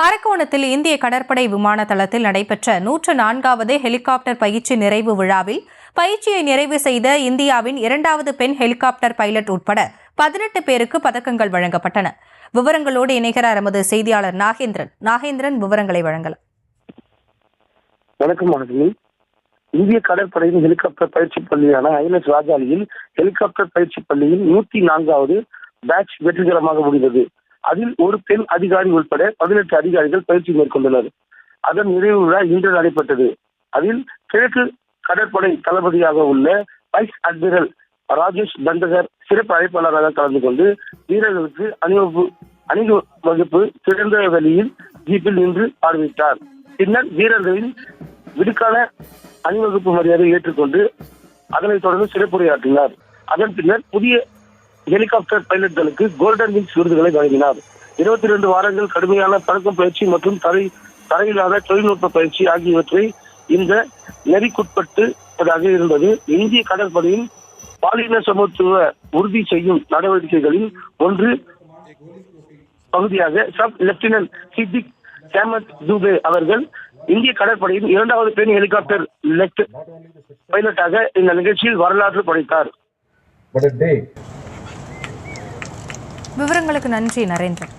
அரக்கோணத்தில் இந்திய கடற்படை விமான தளத்தில் நடைபெற்ற 104வது ஹெலிகாப்டர் பயிற்சி நிறைவு விழாவில் பயிற்சியை நிறைவு செய்த இந்தியாவின் 2வது பெண் ஹெலிகாப்டர் பைலட் உட்பட 18 பேருக்கு பதக்கங்கள் வழங்கப்பட்டன. விவரங்களோடு இணைகிறார் எமது செய்தியாளர் நாகேந்திரன். விவரங்களை வழங்கலாம். வணக்கம். இந்திய கடற்படையின் ஹெலிகாப்டர் பயிற்சி பள்ளியான INS ராஜாளியில் ஹெலிகாப்டர் பயிற்சி பள்ளியில் 104வது பேட்ச் வெற்றிகரமாக முடிந்தது. அதில் ஒரு பெண் அதிகாரி உட்பட 18 அதிகாரிகள் பயிற்சி மேற்கொண்டனர். அதன் நிறைவு விழா இன்று நடைபெற்றது. அதில் கிழக்கு கடற்படை தளபதியாக உள்ள வைஸ் அட்மிரல் ராஜேஷ் தண்டகர் சிறப்பு அழைப்பாளராக கலந்து கொண்டு வீரர்களுக்கு அணிவகுப்பு திறந்த வெளியில் ஜீப்பில் நின்று ஆரம்பித்தார். பின்னர் வீரர்களின் விடுக்கான அணிவகுப்பு மரியாதை ஏற்றுக்கொண்டு அதனைத் தொடர்ந்து சிறப்புரையாற்றினார். அதன் பின்னர் புதிய ஹெலிகாப்டர் பைலட்களுக்கு கோல்டன் விங்ஸ் விருதுகளை வழங்கினார். 22 வாரங்கள் கடுமையான பறக்கும் பயிற்சி மற்றும் தரையில்லாத தொழில்நுட்ப பயிற்சி ஆகியவற்றை இந்த நெறிக்குட்பட்டதாக இருந்தது. இந்திய கடற்படையின் பாலின சமத்துவ உறுதி செய்யும் நடவடிக்கைகளின் ஒன்று பகுதியாக சப் லெப்டினன்ட் சித்திக் சாமத் துபே அவர்கள் இந்திய கடற்படையின் 2வது பெண் ஹெலிகாப்டர் பைலட்டாக இந்த நிகழ்ச்சியில் வரலாற்று படைத்தார். விவரங்களுக்கு நன்றி நரேந்திரன்.